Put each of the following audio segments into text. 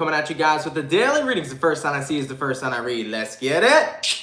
Coming at you guys with the daily readings. The first sign I see is the first sign I read. Let's get it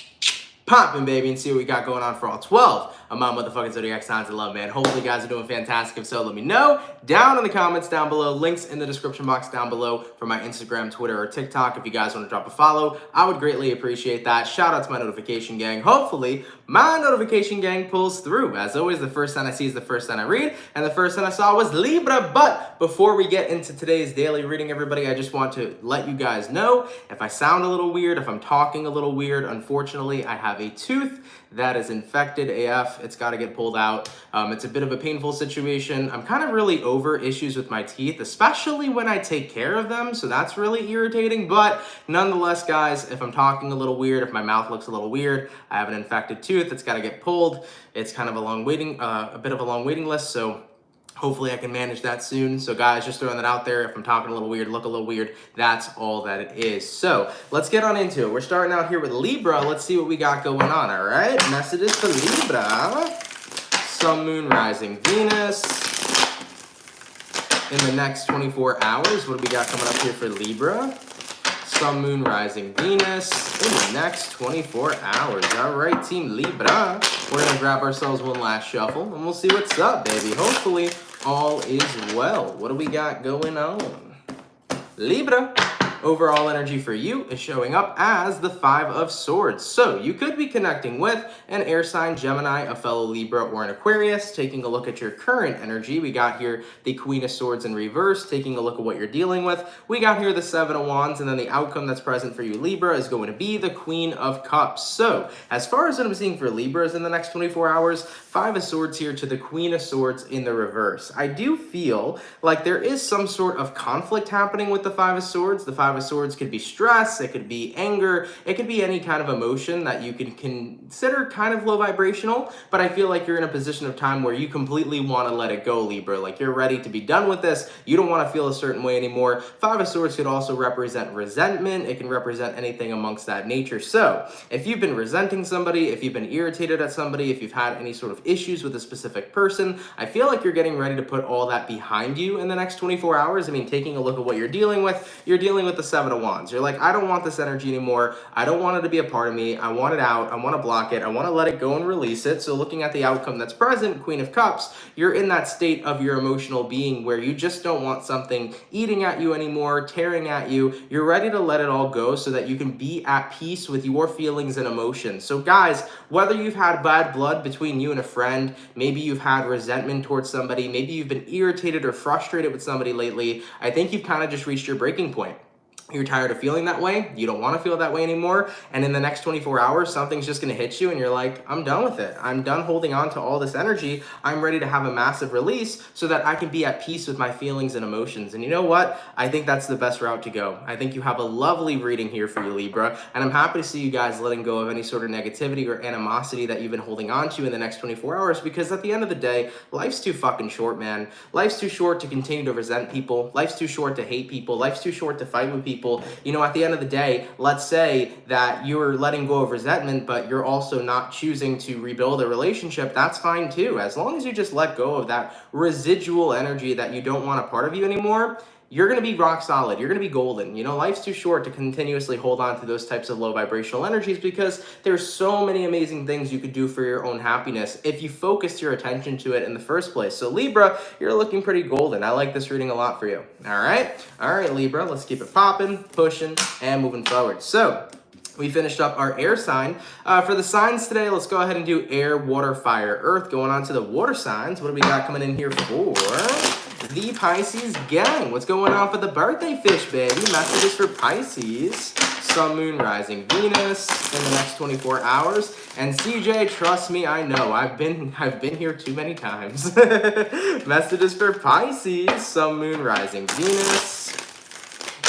popping, baby, and see what we got going on for all 12 of my motherfucking zodiac signs of love, man. Hopefully you guys are doing fantastic. If so, let me know down in the comments down below. Links in the description box down below for my Instagram, Twitter, or TikTok. If you guys want to drop a follow, I would greatly appreciate that. Shout out to my notification gang. Hopefully my notification gang pulls through. As always, the first sign I see is the first sign I read, and the first sign I saw was Libra. But before we get into today's daily reading, everybody, I just want to let you guys know if I sound a little weird, if I'm talking a little weird, unfortunately, I have a tooth that is infected AF. It's got to get pulled out. It's a bit of a painful situation. I'm kind of really over issues with my teeth, especially when I take care of them. So that's really irritating. But nonetheless, guys, if I'm talking a little weird, if my mouth looks a little weird, I have an infected tooth. It's got to get pulled. It's kind of a bit of a long waiting list. So hopefully I can manage that soon. So guys, just throwing that out there. If I'm talking a little weird, look a little weird, that's all that it is. So let's get on into it. We're starting out here with Libra. Let's see what we got going on, all right? Messages for Libra. Sun, Moon, Rising, Venus. In the next 24 hours, what do we got coming up here for Libra? Sun, Moon, Rising, Venus in the next 24 hours. All right, Team Libra. We're going to grab ourselves one last shuffle, and we'll see what's up, baby. Hopefully, all is well. What do we got going on? Libra. Overall energy for you is showing up as the Five of Swords. So you could be connecting with an air sign, Gemini, a fellow Libra, or an Aquarius. Taking a look at your current energy, we got here the Queen of Swords in reverse. Taking a look at what you're dealing with, we got here the Seven of Wands, and then the outcome that's present for you, Libra, is going to be the Queen of Cups. So as far as what I'm seeing for Libras in the next 24 hours, Five of Swords here to the Queen of Swords in the reverse. I do feel like there is some sort of conflict happening with the Five of Swords. The Five of Swords could be stress, it could be anger, it could be any kind of emotion that you can consider kind of low vibrational, but I feel like you're in a position of time where you completely want to let it go, Libra. Like you're ready to be done with this. You don't want to feel a certain way anymore. Five of Swords could also represent resentment. It can represent anything amongst that nature. So if you've been resenting somebody, if you've been irritated at somebody, if you've had any sort of issues with a specific person, I feel like you're getting ready to put all that behind you in the next 24 hours. I mean, taking a look at what you're dealing with the Seven of Wands. You're like, I don't want this energy anymore. I don't want it to be a part of me. I want it out. I want to block it. I want to let it go and release it. So looking at the outcome that's present, Queen of Cups, you're in that state of your emotional being where you just don't want something eating at you anymore, tearing at you. You're ready to let it all go so that you can be at peace with your feelings and emotions. So guys, whether you've had bad blood between you and a friend, maybe you've had resentment towards somebody, maybe you've been irritated or frustrated with somebody lately, I think you've kind of just reached your breaking point. You're tired of feeling that way. You don't want to feel that way anymore. And in the next 24 hours, something's just going to hit you and you're like, I'm done with it. I'm done holding on to all this energy. I'm ready to have a massive release so that I can be at peace with my feelings and emotions. And you know what? I think that's the best route to go. I think you have a lovely reading here for you, Libra. And I'm happy to see you guys letting go of any sort of negativity or animosity that you've been holding on to in the next 24 hours, because at the end of the day, life's too fucking short, man. Life's too short to continue to resent people. Life's too short to hate people. Life's too short to fight with people. You know, at the end of the day, let's say that you're letting go of resentment, but you're also not choosing to rebuild a relationship. That's fine too. As long as you just let go of that residual energy that you don't want a part of you anymore, you're going to be rock solid. You're going to be golden. You know, life's too short to continuously hold on to those types of low vibrational energies, because there's so many amazing things you could do for your own happiness if you focused your attention to it in the first place. So Libra, you're looking pretty golden. I like this reading a lot for you. All right, Libra, let's keep it popping, pushing, and moving forward. So we finished up our air sign. For the signs today, let's go ahead and do air, water, fire, earth. Going on to the water signs. What do we got coming in here for the Pisces gang? What's going on for the birthday fish, baby? Messages for Pisces. Sun, Moon, Rising, Venus in the next 24 hours. And CJ, trust me, I know. I've been here too many times. Messages for Pisces. Sun, Moon, Rising, Venus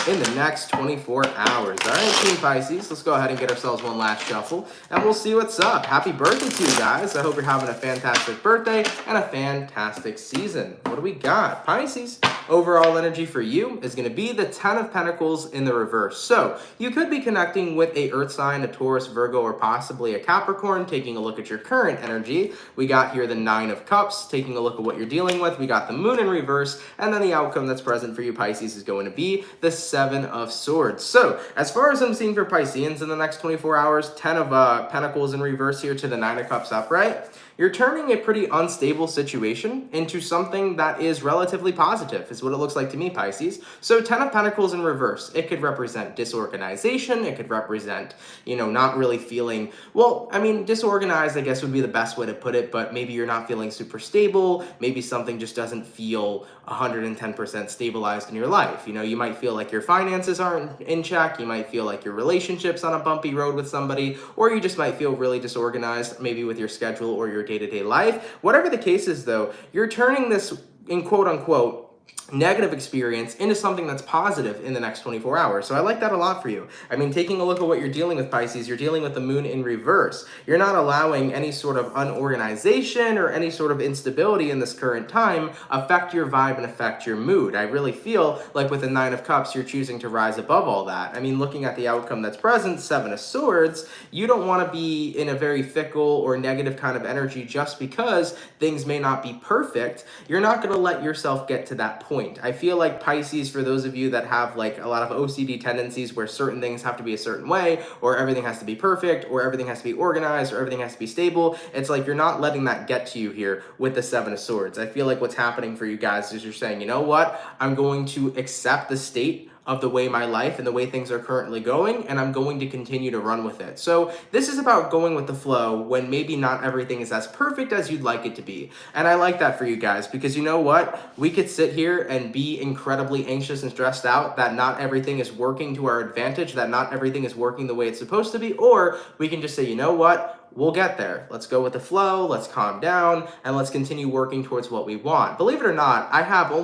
in the next 24 hours. All right, Team Pisces, let's go ahead and get ourselves one last shuffle, and we'll see what's up. Happy birthday to you guys. I hope you're having a fantastic birthday and a fantastic season. What do we got? Pisces, overall energy for you is going to be the 10 of Pentacles in the reverse. So you could be connecting with a earth sign, a Taurus, Virgo, or possibly a Capricorn. Taking a look at your current energy, we got here the 9 of Cups. Taking a look at what you're dealing with, we got the Moon in reverse, and then the outcome that's present for you, Pisces, is going to be the Seven of Swords. So as far as I'm seeing for Pisceans in the next 24 hours, 10 of Pentacles in reverse here to the Nine of Cups upright. You're turning a pretty unstable situation into something that is relatively positive, is what it looks like to me, Pisces. So 10 of Pentacles in reverse, it could represent disorganization, it could represent, not really feeling, well, I mean, disorganized, I guess would be the best way to put it, but maybe you're not feeling super stable, maybe something just doesn't feel 110% stabilized in your life. You might feel like your finances aren't in check, you might feel like your relationship's on a bumpy road with somebody, or you just might feel really disorganized, maybe with your schedule or your day-to-day life. Whatever the case is, though, you're turning this, in quote-unquote, negative experience into something that's positive in the next 24 hours. So I like that a lot for you. I mean, taking a look at what you're dealing with, Pisces, you're dealing with the moon in reverse. You're not allowing any sort of unorganization or any sort of instability in this current time affect your vibe and affect your mood. I really feel like with the Nine of Cups, you're choosing to rise above all that. I mean, looking at the outcome that's present, Seven of Swords, you don't want to be in a very fickle or negative kind of energy just because things may not be perfect. You're not going to let yourself get to that point. I feel like Pisces, for those of you that have like a lot of OCD tendencies where certain things have to be a certain way, or everything has to be perfect, or everything has to be organized, or everything has to be stable, it's like you're not letting that get to you here with the Seven of Swords. I feel like what's happening for you guys is you're saying, you know what, I'm going to accept the state of the way my life and the way things are currently going, and I'm going to continue to run with it. So this is about going with the flow when maybe not everything is as perfect as you'd like it to be. And I like that for you guys, because you know what? We could sit here and be incredibly anxious and stressed out that not everything is working to our advantage, that not everything is working the way it's supposed to be, or we can just say, you know what? We'll get there. Let's go with the flow, let's calm down, and let's continue working towards what we want. Believe it or not, the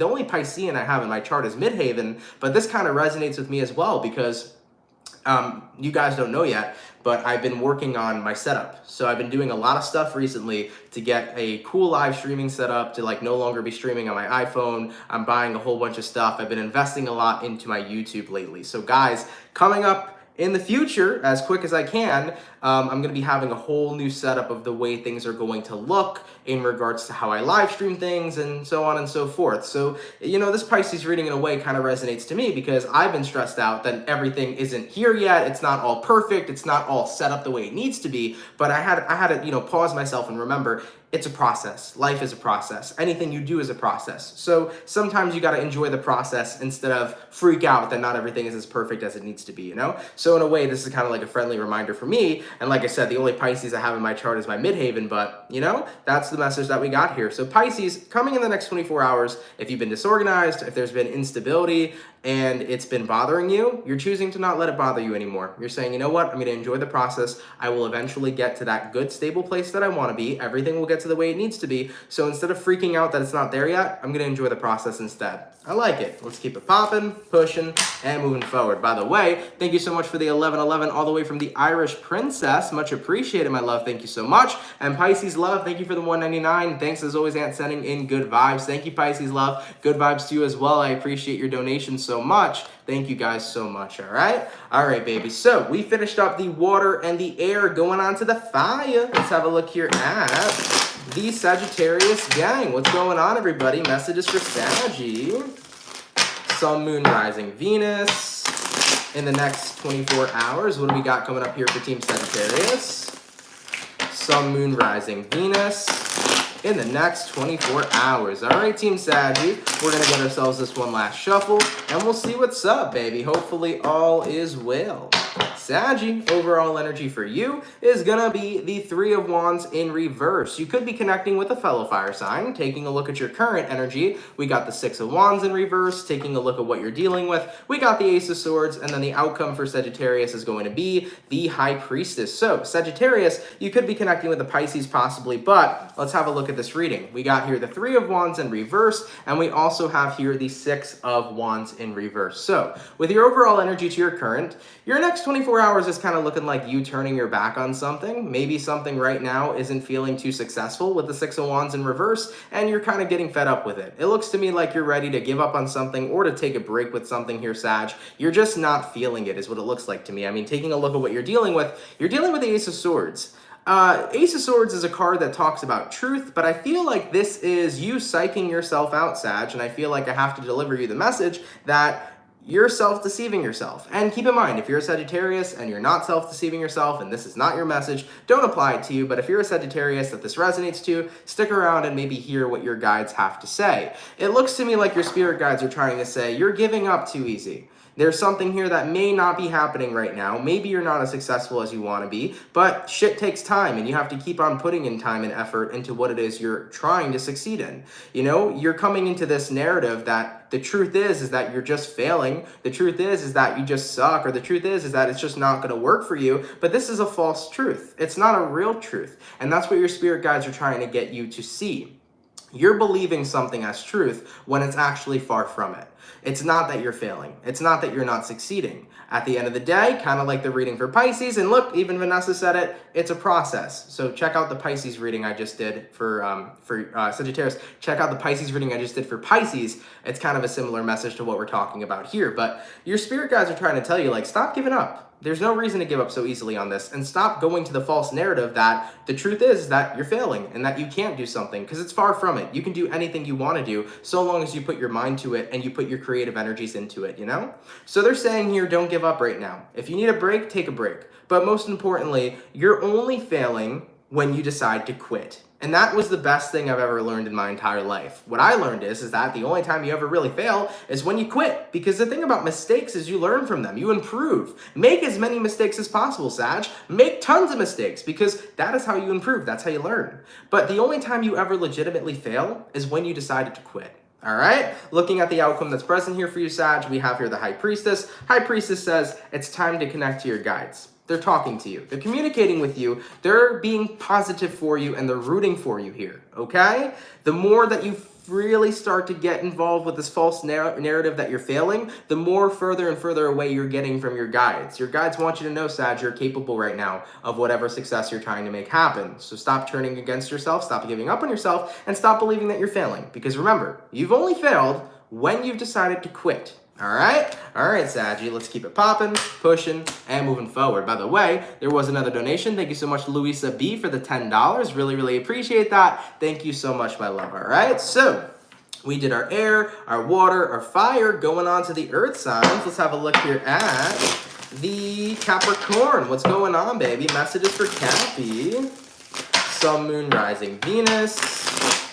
only Piscean I have in my chart is Midhaven, but this kind of resonates with me as well because you guys don't know yet, but I've been working on my setup. So I've been doing a lot of stuff recently to get a cool live streaming setup to like no longer be streaming on my iPhone. I'm buying a whole bunch of stuff. I've been investing a lot into my YouTube lately. So guys, coming up in the future, as quick as I can, I'm going to be having a whole new setup of the way things are going to look in regards to how I live stream things and so on and so forth. So, this Pisces reading in a way kind of resonates to me because I've been stressed out that everything isn't here yet. It's not all perfect. It's not all set up the way it needs to be. But I had to, pause myself and remember, it's a process. Life is a process. Anything you do is a process. So sometimes you got to enjoy the process instead of freak out that not everything is as perfect as it needs to be, So in a way, this is kind of like a friendly reminder for me. And like I said, the only Pisces I have in my chart is my Midhaven, but that's the message that we got here. So Pisces, coming in the next 24 hours, if you've been disorganized, if there's been instability, and it's been bothering you, you're choosing to not let it bother you anymore. You're saying, you know what, I'm going to enjoy the process. I will eventually get to that good, stable place that I want to be. Everything will get to the way it needs to be. So instead of freaking out that it's not there yet, I'm going to enjoy the process instead. I like it. Let's keep it popping, pushing, and moving forward. By the way, thank you so much for the 1111 all the way from the Irish Princess. Much appreciated, my love. Thank you so much. And Pisces love, thank you for the 199. Thanks as always, Aunt, sending in good vibes. Thank you, Pisces love. Good vibes to you as well. I appreciate your donation so much. Thank you guys so much, all right? All right, baby. So we finished up the water and the air, going on to the fire. Let's have a look here at the Sagittarius gang. What's going on, everybody? Messages for Saggy. Sun, Moon, Rising, Venus. In the next 24 hours, what do we got coming up here for Team Sagittarius? Sun, Moon, Rising, Venus. In the next 24 hours. All right, Team Saggy, we're going to get ourselves this one last shuffle, and we'll see what's up, baby. Hopefully all is well. Saggy, overall energy for you is going to be the Three of Wands in reverse. You could be connecting with a fellow fire sign, taking a look at your current energy. We got the Six of Wands in reverse, taking a look at what you're dealing with. We got the Ace of Swords, and then the outcome for Sagittarius is going to be the High Priestess. So, Sagittarius, you could be connecting with the Pisces possibly, but let's have a look at this reading. We got here the Three of Wands in reverse, and we also have here the Six of Wands in reverse. So, with your overall energy to your current, your next 24 hours is kind of looking like you turning your back on something. Maybe something right now isn't feeling too successful with the Six of Wands in reverse, and you're kind of getting fed up with it. It looks to me like you're ready to give up on something or to take a break with something here, Sag. You're just not feeling it, is what it looks like to me. I mean, taking a look at what you're dealing with the Ace of Swords. Ace of Swords is a card that talks about truth, but I feel like this is you psyching yourself out, Sag, and I feel like I have to deliver you the message that you're self-deceiving yourself. And keep in mind, if you're a Sagittarius and you're not self-deceiving yourself and this is not your message, don't apply it to you. But if you're a Sagittarius that this resonates to, stick around and maybe hear what your guides have to say. It looks to me like your spirit guides are trying to say, you're giving up too easy. There's something here that may not be happening right now. Maybe you're not as successful as you want to be, but shit takes time and you have to keep on putting in time and effort into what it is you're trying to succeed in. You know, you're coming into this narrative that the truth is that you're just failing. The truth is that you just suck, or the truth is that it's just not going to work for you. But this is a false truth. It's not a real truth. And that's what your spirit guides are trying to get you to see. You're believing something as truth when it's actually far from it. It's not that you're failing. It's not that you're not succeeding. At the end of the day, kind of like the reading for Pisces, and look, even Vanessa said it, it's a process. So check out the Pisces reading I just did for Sagittarius. Check out the Pisces reading I just did for Pisces. It's kind of a similar message to what we're talking about here. But your spirit guides are trying to tell you, like, stop giving up. There's no reason to give up so easily on this, and stop going to the false narrative that the truth is that you're failing and that you can't do something, because it's far from it. You can do anything you want to do so long as you put your mind to it and you put your creative energies into it, you know? So they're saying here, don't give up right now. If you need a break, take a break. But most importantly, you're only failing when you decide to quit. And that was the best thing I've ever learned in my entire life. What I learned is that the only time you ever really fail is when you quit. Because the thing about mistakes is you learn from them. You improve. Make as many mistakes as possible, Sag. Make tons of mistakes, because that is how you improve. That's how you learn. But the only time you ever legitimately fail is when you decided to quit. All right, looking at the outcome that's present here for you, Sag, we have here the High Priestess. High Priestess says it's time to connect to your guides. They're talking to you. They're communicating with you. They're being positive for you, and they're rooting for you here, okay? The more that you really start to get involved with this false narrative that you're failing, the more further and further away you're getting from your guides. Your guides want you to know, Sag, you're capable right now of whatever success you're trying to make happen. So stop turning against yourself, stop giving up on yourself, and stop believing that you're failing. Because remember, you've only failed when you've decided to quit. All right, Saggy, let's keep it popping, pushing, and moving forward. By the way, there was another donation. Thank you so much, Louisa B, for the $10. Really, really appreciate that. Thank you so much, my love. All right, so we did our air, our water, our fire, going on to the earth signs. Let's have a look here at the Capricorn. What's going on, baby? Messages for Cappy. Sun, Moon, Rising, Venus.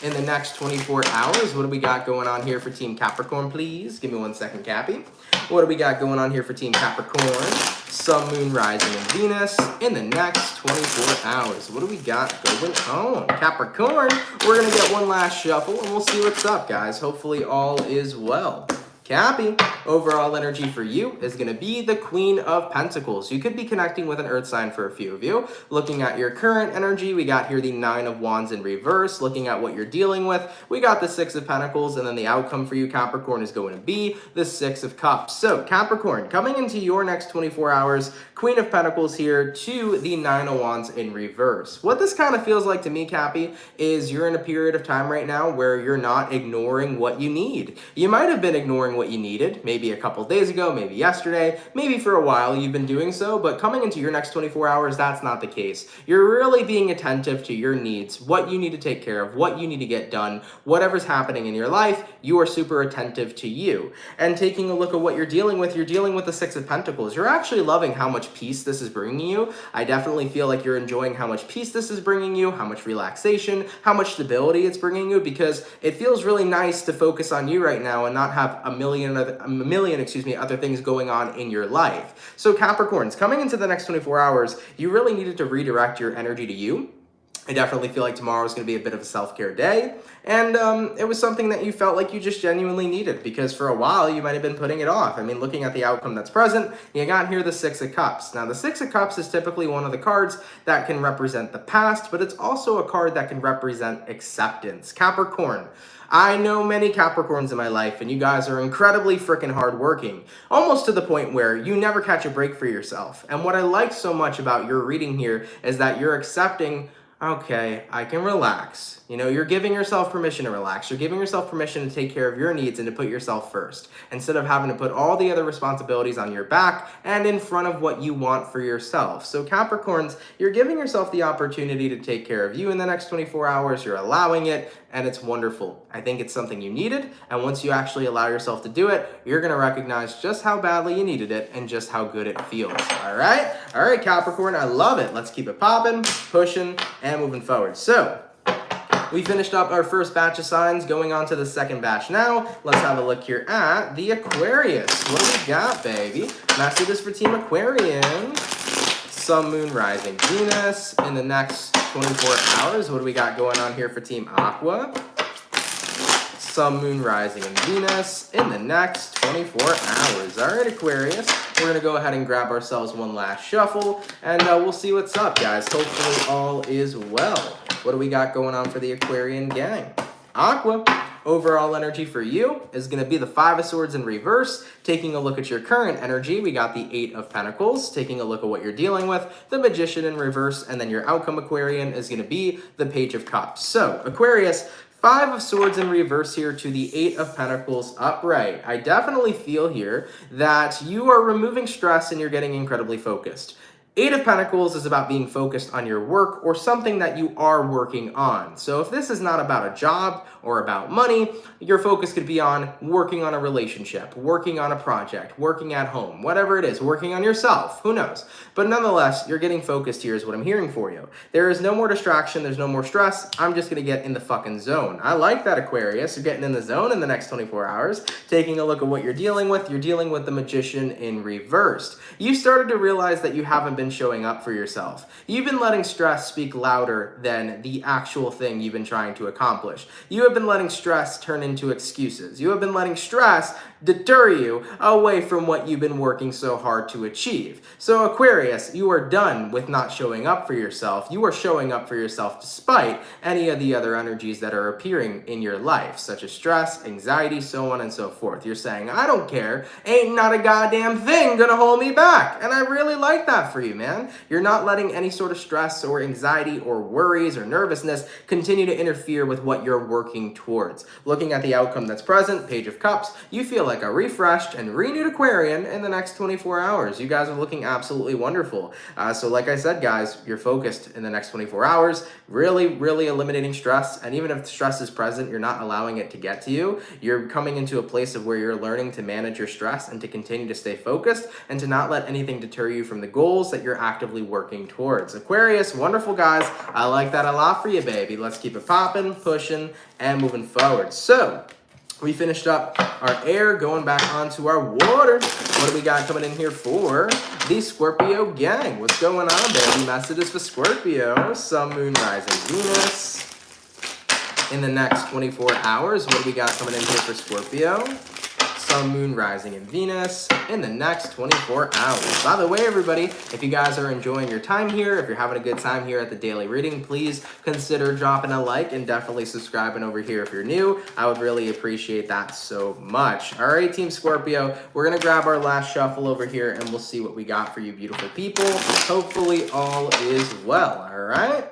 In the next 24 hours, what do we got going on here for Team Capricorn, please? Give me 1 second, Cappy. What do we got going on here for Team Capricorn? Sun, Moon, Rising, and Venus in the next 24 hours. What do we got going on? Capricorn, we're going to get one last shuffle, and we'll see what's up, guys. Hopefully all is well. Cappy, overall energy for you is going to be the Queen of Pentacles. You could be connecting with an earth sign for a few of you. Looking at your current energy, we got here the Nine of Wands in reverse. Looking at what you're dealing with, we got the Six of Pentacles, and then the outcome for you, Capricorn, is going to be the Six of Cups. So, Capricorn, coming into your next 24 hours, Queen of Pentacles here to the Nine of Wands in reverse. What this kind of feels like to me, Cappy, is you're in a period of time right now where you're not ignoring what you need. You might have been ignoring what you needed, maybe a couple days ago, maybe yesterday, maybe for a while you've been doing so, but coming into your next 24 hours, that's not the case. You're really being attentive to your needs, what you need to take care of, what you need to get done, whatever's happening in your life, you are super attentive to you. And taking a look at what you're dealing with the Six of Pentacles. You're actually loving how much peace this is bringing you. I definitely feel like you're enjoying how much peace this is bringing you, how much relaxation, how much stability it's bringing you, because it feels really nice to focus on you right now and not have a million other things going on in your life. So Capricorns, coming into the next 24 hours, you really needed to redirect your energy to you. I definitely feel like tomorrow is going to be a bit of a self-care day, and it was something that you felt like you just genuinely needed, because for a while you might have been putting it off. I mean, looking at the outcome that's present, you got here the Six of Cups. Now, the Six of Cups is typically one of the cards that can represent the past, but it's also a card that can represent acceptance. Capricorn, I know many Capricorns in my life, and you guys are incredibly freaking hardworking, almost to the point where you never catch a break for yourself. And what I like so much about your reading here is that you're accepting, okay, I can relax. You know, you're giving yourself permission to relax. You're giving yourself permission to take care of your needs and to put yourself first, instead of having to put all the other responsibilities on your back and in front of what you want for yourself. So Capricorns, you're giving yourself the opportunity to take care of you in the next 24 hours. You're allowing it. and it's wonderful. I think it's something you needed, and once you actually allow yourself to do it, you're gonna recognize just how badly you needed it and just how good it feels. All right, Capricorn, I love it. Let's keep it popping, pushing, and moving forward. So we finished up our first batch of signs, going on to the second batch now. Let's have a look here at the Aquarius. What do we got, baby? Messages for Team Aquarian. Sun, Moon, Rising, Venus in the next 24 hours. What do we got going on here for Team Aqua? Sun, Moon, Rising, and Venus in the next 24 hours. All right, Aquarius, we're going to go ahead and grab ourselves one last shuffle, and we'll see what's up, guys. Hopefully all is well. What do we got going on for the Aquarian gang? Aqua, overall energy for you is going to be the Five of Swords in reverse. Taking a look at your current energy, we got the Eight of Pentacles. Taking a look at what you're dealing with, the Magician in reverse, and then your outcome, Aquarian, is going to be the Page of Cups. So, Aquarius, Five of Swords in reverse here to the Eight of Pentacles upright. I definitely feel here that you are removing stress and you're getting incredibly focused. Eight of Pentacles is about being focused on your work or something that you are working on. So if this is not about a job or about money, your focus could be on working on a relationship, working on a project, working at home, whatever it is, working on yourself, who knows? But nonetheless, you're getting focused here is what I'm hearing for you. There is no more distraction, there's no more stress. I'm just gonna get in the fucking zone. I like that, Aquarius. You're getting in the zone in the next 24 hours. Taking a look at what you're dealing with the Magician in reversed. You started to realize that you haven't been showing up for yourself. You've been letting stress speak louder than the actual thing you've been trying to accomplish. You have been letting stress turn into excuses. You have been letting stress deter you away from what you've been working so hard to achieve. So Aquarius, you are done with not showing up for yourself. You are showing up for yourself despite any of the other energies that are appearing in your life, such as stress, anxiety, so on and so forth. You're saying, I don't care, ain't not a goddamn thing gonna hold me back. And I really like that for you, man. You're not letting any sort of stress or anxiety or worries or nervousness continue to interfere with what you're working towards. Looking at the outcome that's present, Page of Cups, you feel like a refreshed and renewed Aquarian in the next 24 hours. You guys are looking absolutely wonderful. So like I said, guys, you're focused in the next 24 hours, really eliminating stress. And even if stress is present, you're not allowing it to get to you. You're coming into a place of where you're learning to manage your stress and to continue to stay focused and to not let anything deter you from the goals that you're actively working towards. Aquarius, wonderful, guys. I like that a lot for you, baby. Let's keep it popping, pushing, and moving forward. So we finished up our air, going back onto our water. What do we got coming in here for the Scorpio gang? What's going on, baby? Messages for Scorpio. Sun, Moon, Rising, Venus in the next 24 hours. What do we got coming in here for Scorpio? Sun, Moon, Rising, and Venus in the next 24 hours. By the way, everybody, if you guys are enjoying your time here, if you're having a good time here at the daily reading, please consider dropping a like and definitely subscribing over here if you're new. I would really appreciate that so much. All right, Team Scorpio, we're going to grab our last shuffle over here and we'll see what we got for you beautiful people. Hopefully all is well, all right?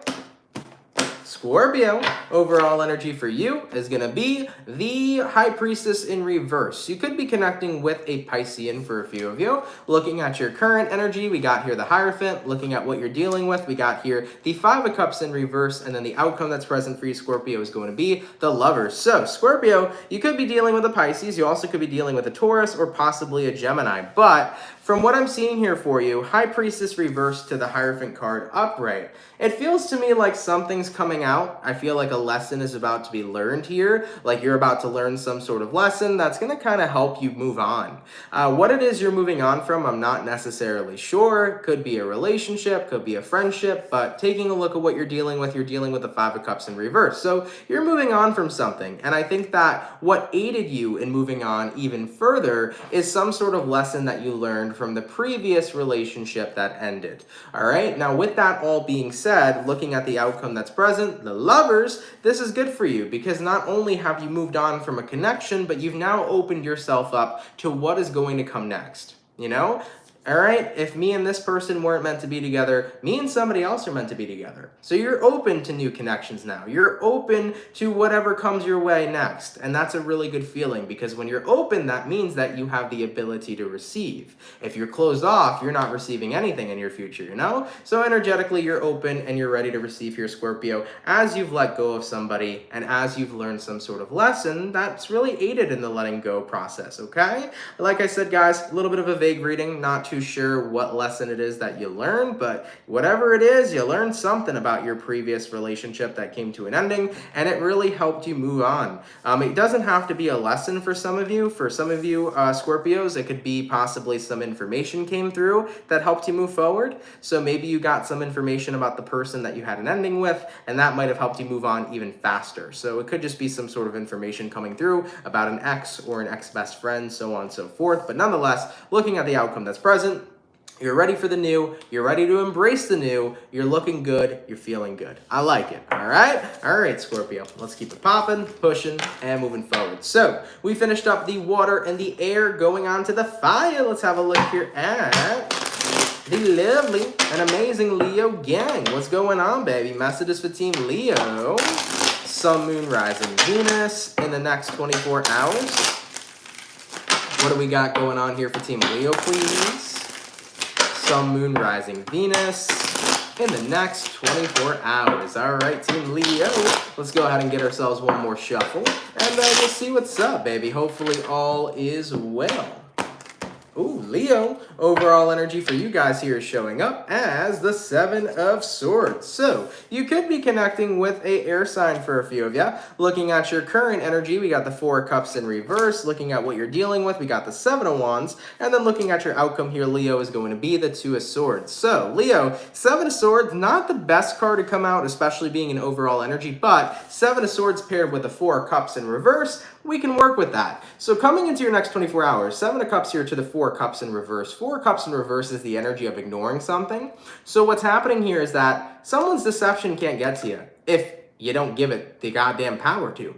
Scorpio, overall energy for you is going to be the High Priestess in reverse. You could be connecting with a Piscean for a few of you. Looking at your current energy, we got here the Hierophant. Looking at what you're dealing with, we got here the Five of Cups in reverse. And then the outcome that's present for you, Scorpio, is going to be the Lovers. So, Scorpio, you could be dealing with a Pisces. You also could be dealing with a Taurus or possibly a Gemini. But from what I'm seeing here for you, High Priestess reversed to the Hierophant card upright. It feels to me like something's coming out. I feel like a lesson is about to be learned here. Like you're about to learn some sort of lesson that's going to kind of help you move on. What it is you're moving on from, I'm not necessarily sure. Could be a relationship, could be a friendship, but taking a look at what you're dealing with the Five of Cups in reverse. So you're moving on from something. And I think that what aided you in moving on even further is some sort of lesson that you learned from the previous relationship that ended. All right. Now, with that all being said, looking at the outcome that's present, the Lovers, this is good for you because not only have you moved on from a connection, but you've now opened yourself up to what is going to come next. You know, All right, if me and this person weren't meant to be together, me and somebody else are meant to be together. So you're open to new connections now. You're open to whatever comes your way next. And that's a really good feeling, because when you're open, that means that you have the ability to receive. If you're closed off, you're not receiving anything in your future, you know? So energetically, you're open and you're ready to receive here, Scorpio, as you've let go of somebody and as you've learned some sort of lesson that's really aided in the letting go process, okay? Like I said, guys, a little bit of a vague reading, not too sure what lesson it is that you learned, but whatever it is, you learned something about your previous relationship that came to an ending, and it really helped you move on. It doesn't have to be a lesson for some of you. For some of you Scorpios, it could be possibly some information came through that helped you move forward. So maybe you got some information about the person that you had an ending with, and that might have helped you move on even faster. So it could just be some sort of information coming through about an ex or an ex-best friend, so on and so forth. But nonetheless, looking at the outcome that's present, you're ready for the new, you're ready to embrace the new, you're looking good, you're feeling good. I like it, all right? All right, Scorpio, let's keep it popping, pushing, and moving forward. So, we finished up the water and the air, going on to the fire. Let's have a look here at the lovely and amazing Leo gang. What's going on, baby? Messages for Team Leo. Sun, Moon, Rising, Venus in the next 24 hours. What do we got going on here for Team Leo, please? Sun, Moon, Rising, Venus in the next 24 hours. All right, Team Leo, let's go ahead and get ourselves one more shuffle, and we'll see what's up, baby. Hopefully all is well. Ooh, Leo, overall energy for you guys here is showing up as the Seven of Swords. So, you could be connecting with a air sign for a few of you. Looking at your current energy, we got the Four of Cups in reverse. Looking at what you're dealing with, we got the Seven of Wands. And then looking at your outcome here, Leo, is going to be the Two of Swords. So, Leo, Seven of Swords, not the best card to come out, especially being an overall energy, but Seven of Swords paired with the Four of Cups in reverse, we can work with that. So coming into your next 24 hours, Seven of Cups here to the Four of Cups in reverse. Four of Cups in reverse is the energy of ignoring something. So what's happening here is that someone's deception can't get to you if you don't give it the goddamn power to.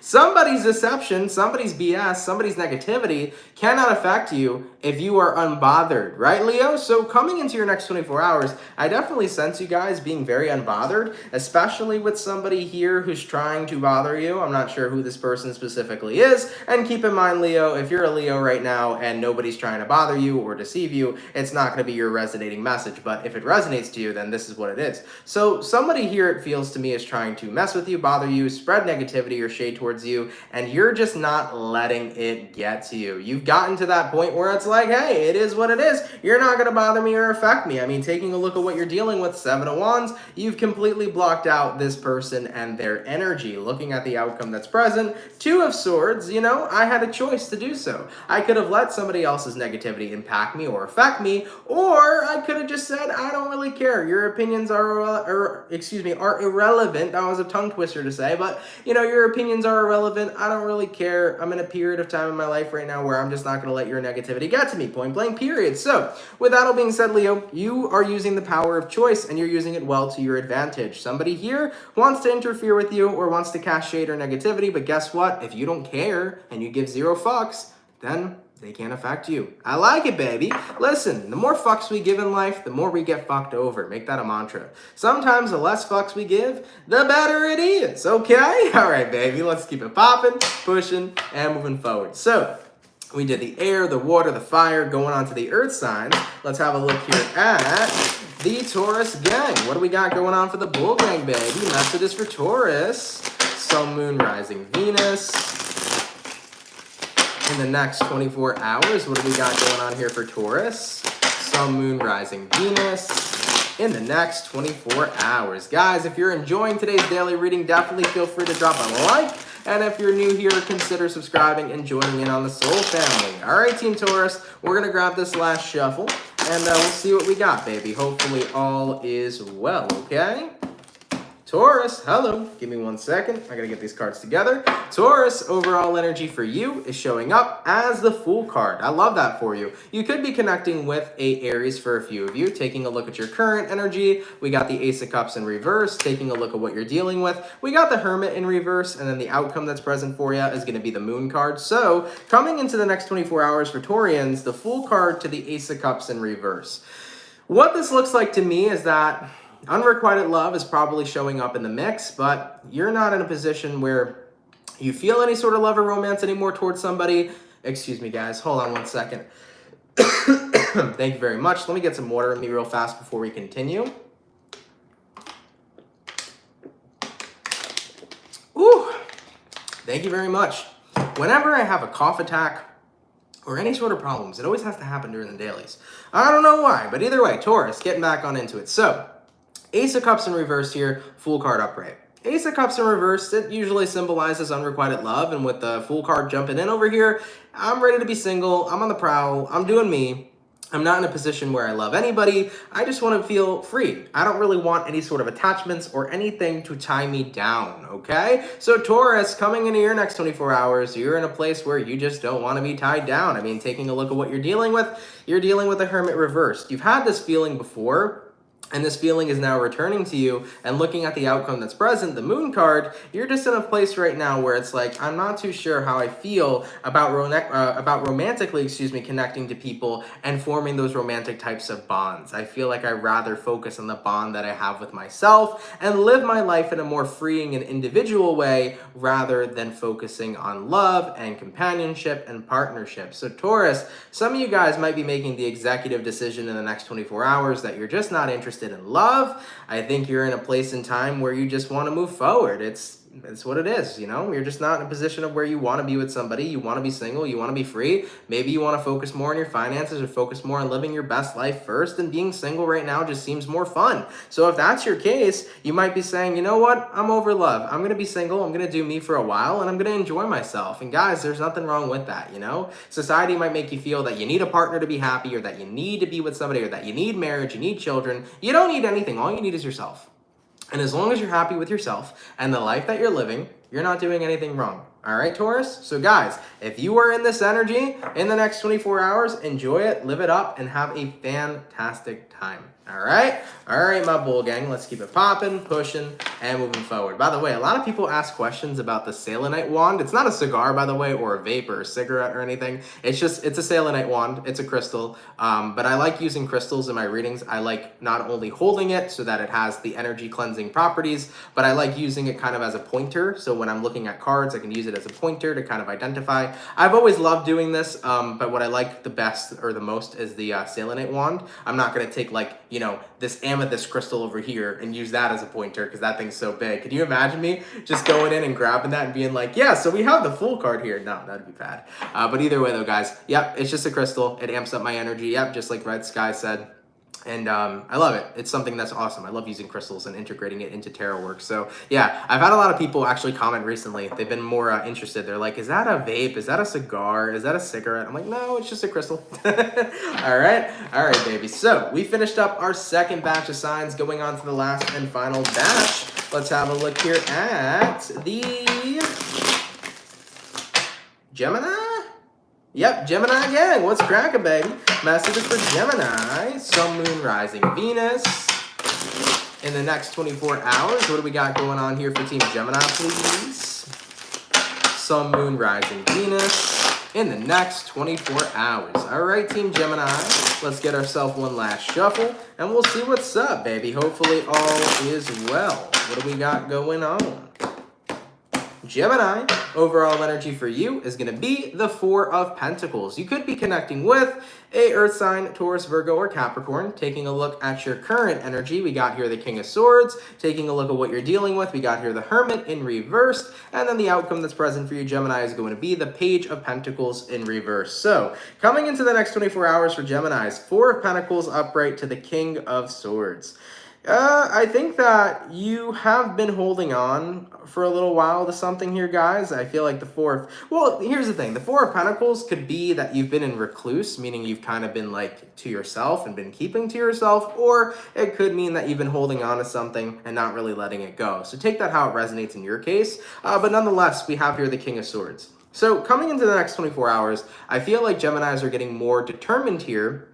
Somebody's deception, somebody's BS, somebody's negativity cannot affect you if you are unbothered, right, Leo? So coming into your next 24 hours, I definitely sense you guys being very unbothered, especially with somebody here who's trying to bother you. I'm not sure who this person specifically is. And keep in mind, Leo, if you're a Leo right now and nobody's trying to bother you or deceive you, it's not going to be your resonating message. But if it resonates to you, then this is what it is. So somebody here, it feels to me, is trying to mess with you, bother you, spread negativity or shade towards you, and you're just not letting it get to you. You've gotten to that point where it's like, hey, it is what it is. You're not going to bother me or affect me. I mean, taking a look at what you're dealing with, Seven of Wands, you've completely blocked out this person and their energy. Looking at the outcome that's present, Two of Swords, you know, I had a choice to do so. I could have let somebody else's negativity impact me or affect me, or I could have just said, I don't really care. Your opinions are irrelevant. That was a tongue twister to say, but you know, your opinions are irrelevant. I don't really care. I'm in a period of time in my life right now where I'm just not going to let your negativity get to me, point blank, period. So with that all being said, Leo, you are using the power of choice and you're using it well to your advantage. Somebody here wants to interfere with you or wants to cast shade or negativity, but guess what? If you don't care and you give zero fucks, then they can't affect you. I like it, baby. Listen, the more fucks we give in life, the more we get fucked over. Make that a mantra. Sometimes the less fucks we give, the better it is, okay? All right, baby, let's keep it popping, pushing, and moving forward. So, we did the air, the water, the fire, going on to the earth signs. Let's have a look here at the Taurus gang. What do we got going on for the bull gang, baby? Messages for Taurus. Sun, Moon, Rising, Venus. In the next 24 hours, what do we got going on here for Taurus? Sun, Moon, Rising, Venus. In the next 24 hours. Guys, if you're enjoying today's daily reading, definitely feel free to drop a like. And if you're new here, consider subscribing and joining in on the Soul Family. All right, Team Taurus, we're going to grab this last shuffle, and we'll see what we got, baby. Hopefully all is well, okay? Taurus, hello. Give me 1 second. I gotta get these cards together. Taurus, overall energy for you is showing up as the Fool card. I love that for you. You could be connecting with a Aries for a few of you. Taking a look at your current energy, we got the Ace of Cups in reverse. Taking a look at what you're dealing with, we got the Hermit in reverse, and then the outcome that's present for you is gonna be the Moon card. So, coming into the next 24 hours for Taurians, the Fool card to the Ace of Cups in reverse. What this looks like to me is that unrequited love is probably showing up in the mix, but you're not in a position where you feel any sort of love or romance anymore towards somebody. Excuse me, guys. Hold on 1 second. Thank you very much. Let me get some water in me real fast before we continue. Ooh. Thank you very much. Whenever I have a cough attack or any sort of problems, it always has to happen during the dailies. I don't know why, but either way, Taurus, getting back on into it. So, Ace of Cups in reverse here, Fool card upright. Ace of Cups in reverse, it usually symbolizes unrequited love, and with the Fool card jumping in over here, I'm ready to be single, I'm on the prowl, I'm doing me. I'm not in a position where I love anybody. I just want to feel free. I don't really want any sort of attachments or anything to tie me down, okay? So Taurus, coming into your next 24 hours, you're in a place where you just don't want to be tied down. I mean, taking a look at what you're dealing with the Hermit reversed. You've had this feeling before, and this feeling is now returning to you, and looking at the outcome that's present, the Moon card, you're just in a place right now where it's like, I'm not too sure how I feel about romantically, connecting to people and forming those romantic types of bonds. I feel like I'd rather focus on the bond that I have with myself and live my life in a more freeing and individual way rather than focusing on love and companionship and partnership. So Taurus, some of you guys might be making the executive decision in the next 24 hours that you're just not interested in love. I think you're in a place in time where you just want to move forward. It's what it is, you know? You're just not in a position of where you want to be with somebody. You want to be single. You want to be free. Maybe you want to focus more on your finances or focus more on living your best life first, and being single right now just seems more fun. So if that's your case, you might be saying, you know what? I'm over love. I'm going to be single. I'm going to do me for a while, and I'm going to enjoy myself. And guys, there's nothing wrong with that, you know? Society might make you feel that you need a partner to be happy, or that you need to be with somebody, or that you need marriage, you need children. You don't need anything. All you need is yourself. And as long as you're happy with yourself and the life that you're living, you're not doing anything wrong. All right, Taurus? So guys, if you are in this energy in the next 24 hours, enjoy it, live it up, and have a fantastic time. All right, my bull gang, let's keep it popping, pushing, and moving forward. By the way, a lot of people ask questions about the selenite wand. It's not a cigar, by the way, or a vape or a cigarette or anything. It's a selenite wand. It's a crystal, but I like using crystals in my readings. I like not only holding it so that it has the energy cleansing properties, but I like using it kind of as a pointer. So when I'm looking at cards, I can use it as a pointer to kind of identify. I've always loved doing this, but what I like the best or the most is the selenite wand. I'm not going to take, like, you know, this amethyst crystal over here and use that as a pointer because that thing's so big. Can you imagine me just going in and grabbing that and being like, yeah, so we have the Fool card here? No, that'd be bad. But either way though, guys, yep, it's just a crystal. It amps up my energy. Yep, just like Red Sky said. And I love it. It's something that's awesome. I love using crystals and integrating it into tarot work. So yeah, I've had a lot of people actually comment recently. They've been more interested. They're like, is that a vape? Is that a cigar? Is that a cigarette? I'm like, no, it's just a crystal. All right, baby. So we finished up our second batch of signs, going on to the last and final batch. Let's have a look here at the Gemini. Yep, Gemini gang, what's cracking, baby? Messages for Gemini, Sun, Moon, Rising, Venus. In the next 24 hours, what do we got going on here for Team Gemini, please? Sun, Moon, Rising, Venus. In the next 24 hours. All right, Team Gemini, let's get ourselves one last shuffle, and we'll see what's up, baby. Hopefully all is well. What do we got going on? Gemini, overall energy for you is going to be the Four of Pentacles. You could be connecting with a Earth sign, Taurus, Virgo, or Capricorn. Taking a look at your current energy, we got here the King of Swords. Taking a look at what you're dealing with, we got here the Hermit in reverse. And then the outcome that's present for you, Gemini, is going to be the Page of Pentacles in reverse. So, coming into the next 24 hours for Geminis, Four of Pentacles upright to the King of Swords. I think that you have been holding on for a little while to something here, guys. I feel like well, here's the thing. The Four of Pentacles could be that you've been in recluse, meaning you've kind of been like to yourself and been keeping to yourself, or it could mean that you've been holding on to something and not really letting it go. So take that how it resonates in your case. But nonetheless, we have here the King of Swords. So coming into the next 24 hours, I feel like Geminis are getting more determined here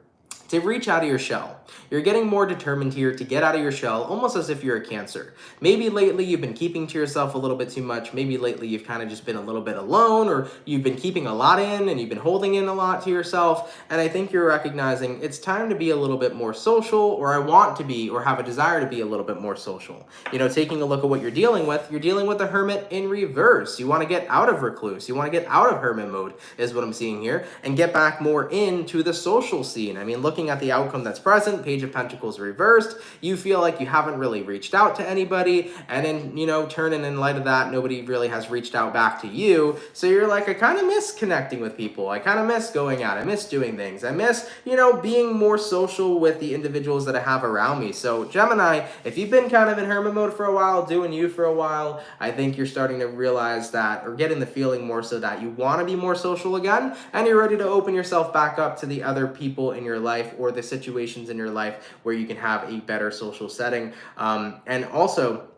to reach out of your shell. You're getting more determined here to get out of your shell, almost as if you're a Cancer. Maybe lately you've been keeping to yourself a little bit too much. Maybe lately you've kind of just been a little bit alone, or you've been keeping a lot in and you've been holding in a lot to yourself. And I think you're recognizing it's time to be a little bit more social, or I want to be, or have a desire to be a little bit more social. You know, taking a look at what you're dealing with the Hermit in reverse. You want to get out of recluse. You want to get out of hermit mode is what I'm seeing here, and get back more into the social scene. I mean, looking at the outcome that's present, Page of Pentacles reversed, you feel like you haven't really reached out to anybody, and in, you know, turning in light of that, nobody really has reached out back to you. So you're like, I kind of miss connecting with people. I kind of miss going out. I miss doing things. I miss, you know, being more social with the individuals that I have around me. So Gemini, if you've been kind of in hermit mode for a while, doing you for a while, I think you're starting to realize that, or getting the feeling more so that you want to be more social again, and you're ready to open yourself back up to the other people in your life, or the situations in your life where you can have a better social setting. And also,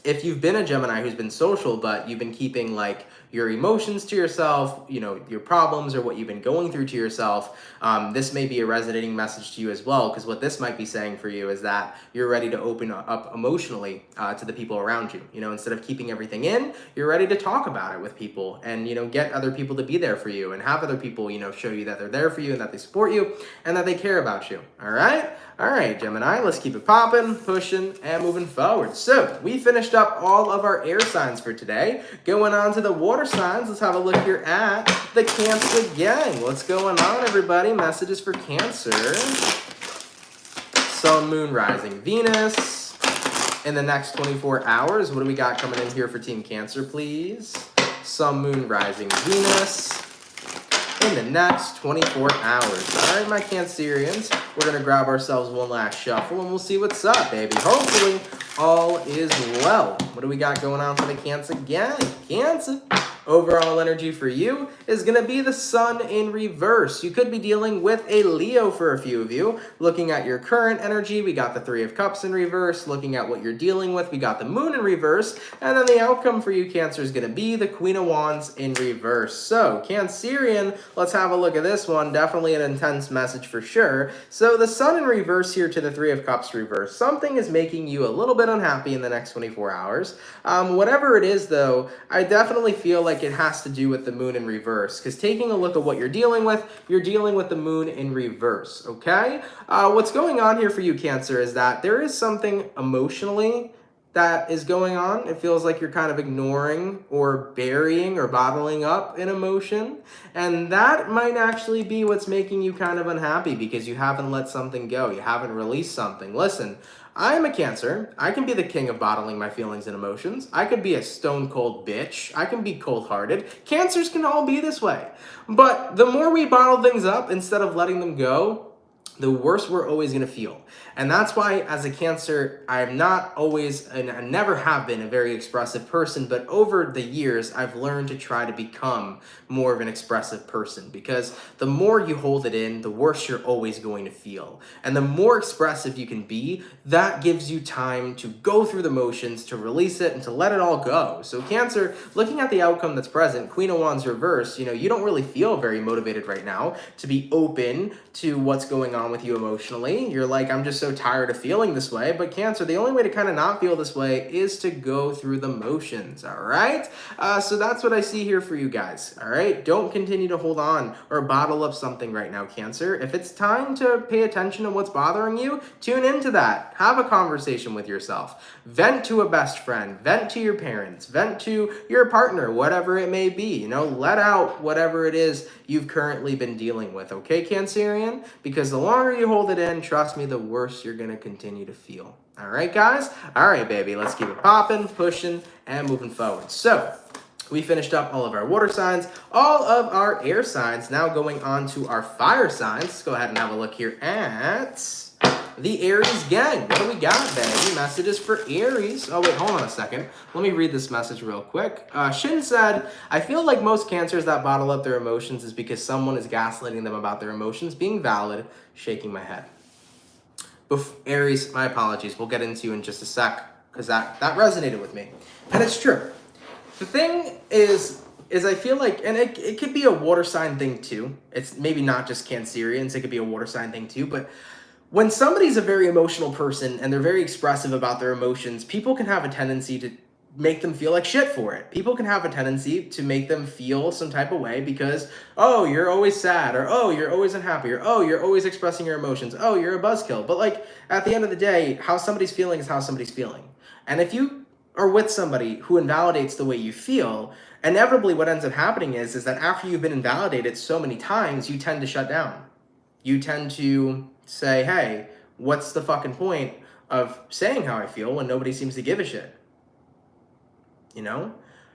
if you've been a Gemini who's been social, but you've been keeping like your emotions to yourself, you know, your problems or what you've been going through to yourself, this may be a resonating message to you as well, because what this might be saying for you is that you're ready to open up emotionally to the people around you. You know, instead of keeping everything in, you're ready to talk about it with people, and, you know, get other people to be there for you, and have other people, you know, show you that they're there for you and that they support you and that they care about you. All right? All right, Gemini, let's keep it popping, pushing, and moving forward. So we finished up all of our air signs for today. Going on to the water signs, let's have a look here at the Cancer gang. What's going on, everybody? Messages for Cancer. Sun, Moon, Rising, Venus. In the next 24 hours, what do we got coming in here for Team Cancer, please? Sun, Moon, Rising, Venus. In the next 24 hours. All right, my Cancerians, we're going to grab ourselves one last shuffle, and we'll see what's up, baby. Hopefully, all is well. What do we got going on for the Cancer gang? Cancer. Overall energy for you is going to be the Sun in reverse. You could be dealing with a Leo for a few of you. Looking at your current energy, we got the Three of Cups in reverse. Looking at what you're dealing with, we got the Moon in reverse. And then the outcome for you, Cancer, is going to be the Queen of Wands in reverse. So, Cancerian, let's have a look at this one. Definitely an intense message for sure. So, the Sun in reverse here to the Three of Cups reverse. Something is making you a little bit unhappy in the next 24 hours. Whatever it is, though, I definitely feel like it has to do with the Moon in reverse, because taking a look at what you're dealing with the Moon in reverse, okay? What's going on here for you, Cancer, is that there is something emotionally that is going on. It feels like you're kind of ignoring or burying or bottling up an emotion, and that might actually be what's making you kind of unhappy, because you haven't let something go. You haven't released something. Listen, I'm a Cancer. I can be the king of bottling my feelings and emotions. I could be a stone cold bitch. I can be cold-hearted. Cancers can all be this way. But the more we bottle things up instead of letting them go, the worse we're always going to feel. And that's why, as a Cancer, I'm not always, and I never have been, a very expressive person, but over the years, I've learned to try to become more of an expressive person, because the more you hold it in, the worse you're always going to feel. And the more expressive you can be, that gives you time to go through the motions, to release it, and to let it all go. So Cancer, looking at the outcome that's present, Queen of Wands reverse, you know, you don't really feel very motivated right now to be open to what's going on with you emotionally. You're like, I'm just so tired of feeling this way. But Cancer, the only way to kind of not feel this way is to go through the motions, all right? So that's what I see here for you guys, all right? Don't continue to hold on or bottle up something right now, Cancer. If it's time to pay attention to what's bothering you, tune into that. Have a conversation with yourself. Vent to a best friend. Vent to your parents. Vent to your partner, whatever it may be. You know, let out whatever it is you've currently been dealing with, okay, Cancerian? Because the longer you hold it in, trust me, the worse you're going to continue to feel. All right, guys? All right, baby, let's keep it popping, pushing, and moving forward. So, we finished up all of our water signs, all of our air signs. Now going on to our fire signs. Let's go ahead and have a look here at the Aries gang. What do we got, baby? Messages for Aries. Oh, wait, hold on a second. Let me read this message real quick. Shin said, I feel like most Cancers that bottle up their emotions is because someone is gaslighting them about their emotions being valid. Shaking my head. Aries, my apologies. We'll get into you in just a sec because that resonated with me. And it's true. The thing is I feel like, and it could be a water sign thing too. It's maybe not just Cancerians. It could be a water sign thing too. But when somebody's a very emotional person and they're very expressive about their emotions, people can have a tendency to make them feel like shit for it. People can have a tendency to make them feel some type of way because, oh, you're always sad, or oh, you're always unhappy, or oh, you're always expressing your emotions, oh, you're a buzzkill. But like, at the end of the day, how somebody's feeling is how somebody's feeling. And if you are with somebody who invalidates the way you feel, inevitably what ends up happening is that after you've been invalidated so many times, you tend to shut down. You tend to say, hey, what's the fucking point of saying how I feel when nobody seems to give a shit? You know?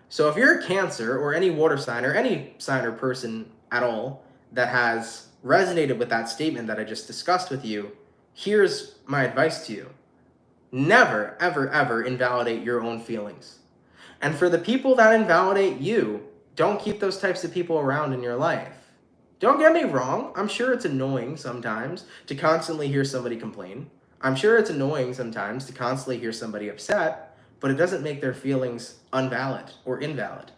So if you're a Cancer or any water sign or any sign or person at all that has resonated with that statement that I just discussed with you, here's my advice to you. Never, ever, ever invalidate your own feelings. And for the people that invalidate you, don't keep those types of people around in your life. Don't get me wrong. I'm sure it's annoying sometimes to constantly hear somebody complain. I'm sure it's annoying sometimes to constantly hear somebody upset, but it doesn't make their feelings unvalid or invalid.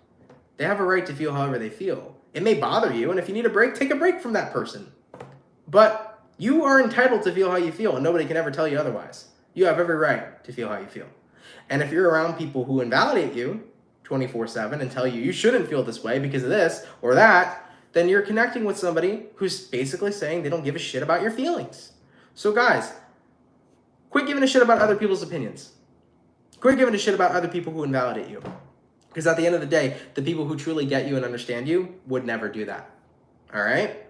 They have a right to feel however they feel. It may bother you, and if you need a break, take a break from that person. But you are entitled to feel how you feel, and nobody can ever tell you otherwise. You have every right to feel how you feel. And if you're around people who invalidate you 24/7 and tell you you shouldn't feel this way because of this or that, then you're connecting with somebody who's basically saying they don't give a shit about your feelings. So guys, quit giving a shit about other people's opinions. Quit giving a shit about other people who invalidate you. Because at the end of the day, the people who truly get you and understand you would never do that. All right?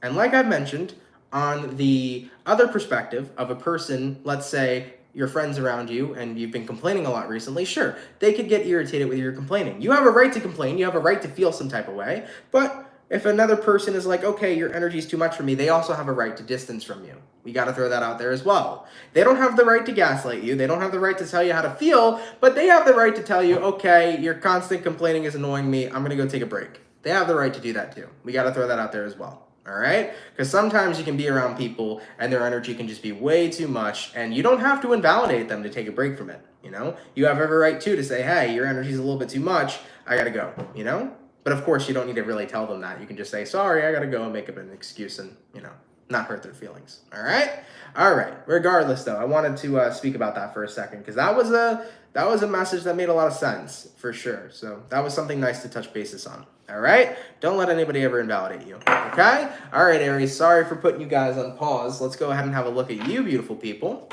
And like I've mentioned, on the other perspective of a person, let's say your friends around you and you've been complaining a lot recently, sure, they could get irritated with your complaining. You have a right to complain. You have a right to feel some type of way. But if another person is like, okay, your energy is too much for me, they also have a right to distance from you. We got to throw that out there as well. They don't have the right to gaslight you. They don't have the right to tell you how to feel, but they have the right to tell you, okay, your constant complaining is annoying me. I'm going to go take a break. They have the right to do that too. We got to throw that out there as well. All right? Because sometimes you can be around people and their energy can just be way too much, and you don't have to invalidate them to take a break from it. You know, you have every right too to say, hey, your energy is a little bit too much. I got to go, you know? But of course, you don't need to really tell them that. You can just say, sorry, I got to go, and make up an excuse and, you know, not hurt their feelings. All right? All right. Regardless, though, I wanted to speak about that for a second because that was a message that made a lot of sense for sure. So that was something nice to touch bases on. All right? Don't let anybody ever invalidate you. Okay? All right, Aries. Sorry for putting you guys on pause. Let's go ahead and have a look at you, beautiful people.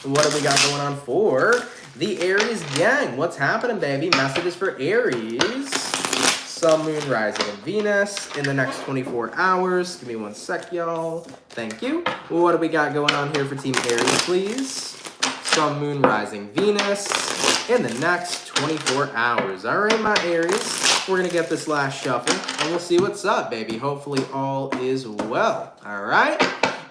What do we got going on for the Aries gang? What's happening, baby? Messages for Aries. Sun, Moon, Rising, and Venus in the next 24 hours. Give me one sec, y'all. Thank you. What do we got going on here for Team Aries, please? Sun, Moon, Rising, Venus in the next 24 hours. All right, my Aries. We're going to get this last shuffle, and we'll see what's up, baby. Hopefully all is well. All right?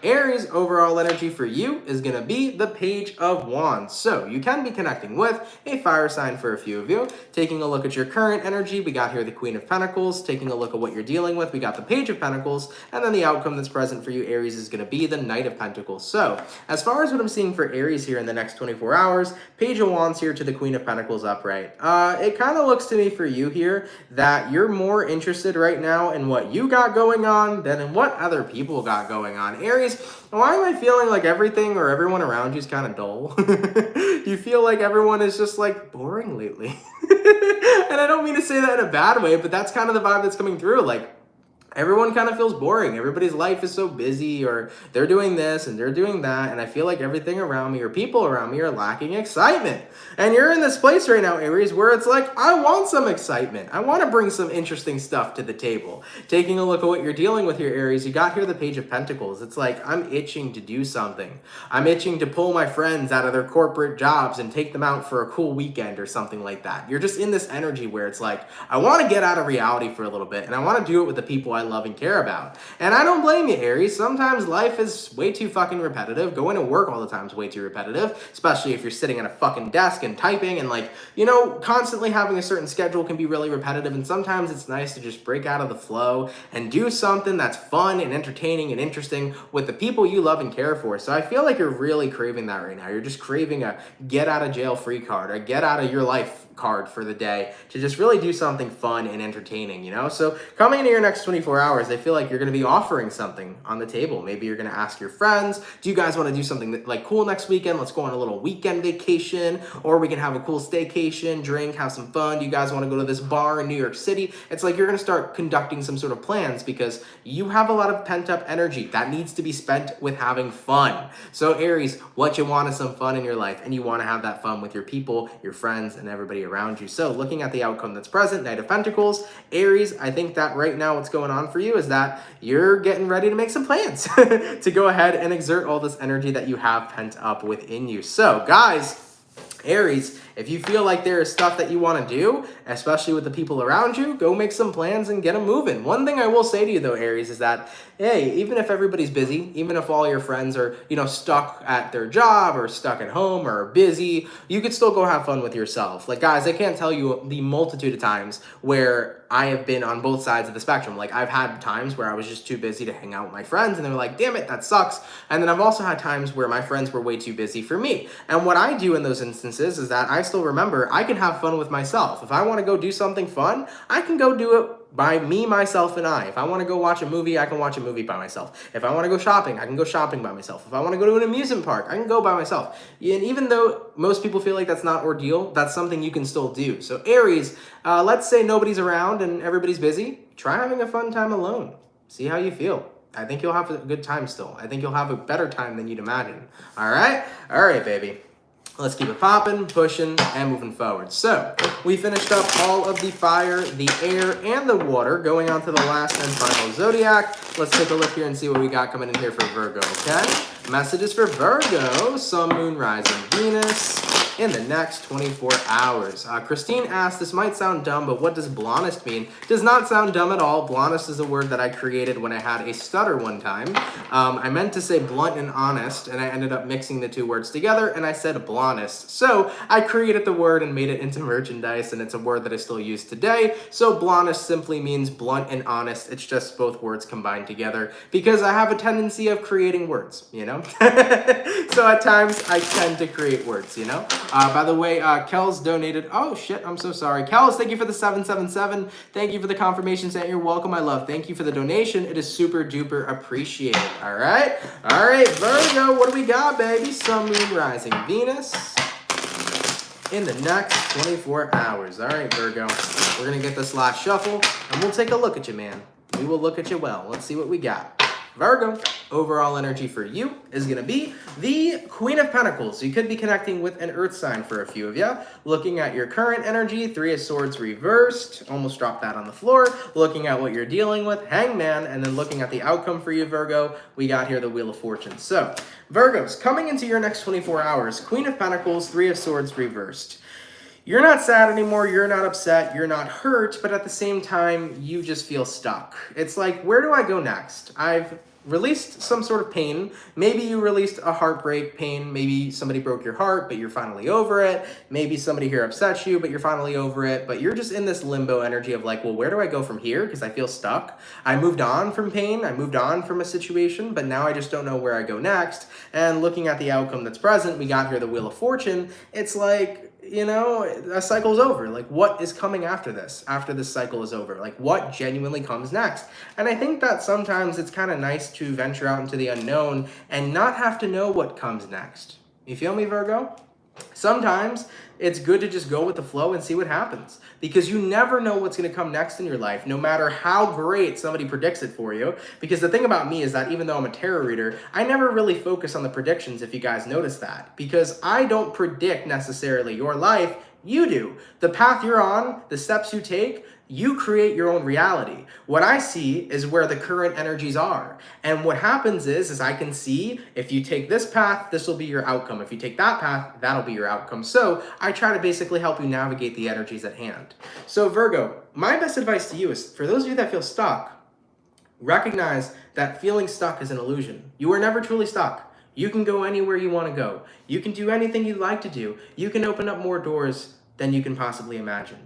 Aries, overall energy for you is going to be the Page of Wands. So you can be connecting with a fire sign for a few of you. Taking a look at your current energy, we got here the Queen of Pentacles. Taking a look at what you're dealing with, we got the Page of Pentacles. And then the outcome that's present for you, Aries, is going to be the Knight of Pentacles. So as far as what I'm seeing for Aries here in the next 24 hours, Page of Wands here to the Queen of Pentacles upright. It kind of looks to me for you here that you're more interested right now in what you got going on than in what other people got going on. Aries, why am I feeling like everything or everyone around you is kind of dull? You feel like everyone is just like boring lately. And I don't mean to say that in a bad way, but that's kind of the vibe that's coming through. Like, everyone kind of feels boring. Everybody's life is so busy, or they're doing this and they're doing that. And I feel like everything around me or people around me are lacking excitement. And you're in this place right now, Aries, where it's like, I want some excitement. I want to bring some interesting stuff to the table. Taking a look at what you're dealing with here, Aries, you got here the Page of Pentacles. It's like, I'm itching to do something. I'm itching to pull my friends out of their corporate jobs and take them out for a cool weekend or something like that. You're just in this energy where it's like, I want to get out of reality for a little bit, and I want to do it with the people I love and care about. And I don't blame you, Aries. Sometimes life is way too fucking repetitive. Going to work all the time is way too repetitive, especially if you're sitting at a fucking desk and typing and like, you know, constantly having a certain schedule can be really repetitive. And sometimes it's nice to just break out of the flow and do something that's fun and entertaining and interesting with the people you love and care for. So I feel like you're really craving that right now. You're just craving a get out of jail free card, a get out of your life card for the day to just really do something fun and entertaining, you know? So coming into your next 24 hours, I feel like you're going to be offering something on the table. Maybe you're going to ask your friends, do you guys want to do something that, like cool next weekend? Let's go on a little weekend vacation, or we can have a cool staycation, drink, have some fun. Do you guys want to go to this bar in New York City? It's like you're going to start conducting some sort of plans because you have a lot of pent up energy that needs to be spent with having fun. So Aries, what you want is some fun in your life, and you want to have that fun with your people, your friends, and everybody around you. So looking at the outcome that's present, Knight of Pentacles, Aries, I think that right now what's going on for you is that you're getting ready to make some plans to go ahead and exert all this energy that you have pent up within you. So guys, Aries, if you feel like there is stuff that you want to do, especially with the people around you, go make some plans and get them moving. One thing I will say to you though, Aries, is that, hey, even if everybody's busy, even if all your friends are, you know, stuck at their job or stuck at home or busy, you could still go have fun with yourself. Like guys, I can't tell you the multitude of times where I have been on both sides of the spectrum. Like I've had times where I was just too busy to hang out with my friends and they were like, damn it, that sucks. And then I've also had times where my friends were way too busy for me. And what I do in those instances is that I still remember I can have fun with myself. If I want to go do something fun, I can go do it by me, myself, and I. If I want to go watch a movie, I can watch a movie by myself. If I want to go shopping, I can go shopping by myself. If I want to go to an amusement park, I can go by myself. And even though most people feel like that's not ordeal, that's something you can still do. So Aries, let's say nobody's around and everybody's busy. Try having a fun time alone. See how you feel. I think you'll have a good time still. I think you'll have a better time than you'd imagine. All right? All right, baby. Let's keep it popping, pushing, and moving forward. So, we finished up all of the fire, the air, and the water, going on to the last and final zodiac. Let's take a look here and see what we got coming in here for Virgo, okay? Messages for Virgo, Sun, Moon, Rising, Venus in the next 24 hours. Christine asked, this might sound dumb, but what does blondest mean? Does not sound dumb at all. Blondest is a word that I created when I had a stutter one time. I meant to say blunt and honest, and I ended up mixing the two words together, and I said blondest. So I created the word and made it into merchandise, and it's a word that I still use today. So blondest simply means blunt and honest. It's just both words combined together because I have a tendency of creating words, you know? So at times I tend to create words, you know? By the way, Kels donated. Oh shit, I'm so sorry. Kels, thank you for the 777. Thank you for the confirmation saying you're welcome, my love. Thank you for the donation. It is super duper appreciated. All right, Virgo, what do we got, baby? Sun, Moon, Rising, Venus in the next 24 hours. All right, Virgo, we're gonna get this last shuffle and we'll take a look at you, man. We will look at you well. Let's see what we got. Virgo, overall energy for you is going to be the Queen of Pentacles. You could be connecting with an earth sign for a few of you. Looking at your current energy, Three of Swords reversed. Almost dropped that on the floor. Looking at what you're dealing with, Hangman. And then looking at the outcome for you, Virgo, we got here the Wheel of Fortune. So, Virgos, coming into your next 24 hours, Queen of Pentacles, Three of Swords reversed. You're not sad anymore, you're not upset, you're not hurt, but at the same time, you just feel stuck. It's like, where do I go next? I've released some sort of pain. Maybe you released a heartbreak pain. Maybe somebody broke your heart, but you're finally over it. Maybe somebody here upset you, but you're finally over it. But you're just in this limbo energy of like, well, where do I go from here? Because I feel stuck. I moved on from pain. I moved on from a situation, but now I just don't know where I go next. And looking at the outcome that's present, we got here the Wheel of Fortune. It's like, you know, a cycle's over. Like, what is coming after this cycle is over? Like, what genuinely comes next? And I think that sometimes it's kind of nice to venture out into the unknown and not have to know what comes next. You feel me, Virgo? Sometimes it's good to just go with the flow and see what happens, because you never know what's going to come next in your life, no matter how great somebody predicts it for you. Because the thing about me is that even though I'm a tarot reader, I never really focus on the predictions, if you guys notice that, because I don't predict necessarily your life. You do. The path you're on, the steps you take, you create your own reality. What I see is where the current energies are. And what happens is I can see if you take this path, this will be your outcome. If you take that path, that'll be your outcome. So I try to basically help you navigate the energies at hand. So Virgo, my best advice to you is for those of you that feel stuck, Recognize that feeling stuck is an illusion. You are never truly stuck. You can go anywhere you want to go. You can do anything you'd like to do. You can open up more doors than you can possibly imagine.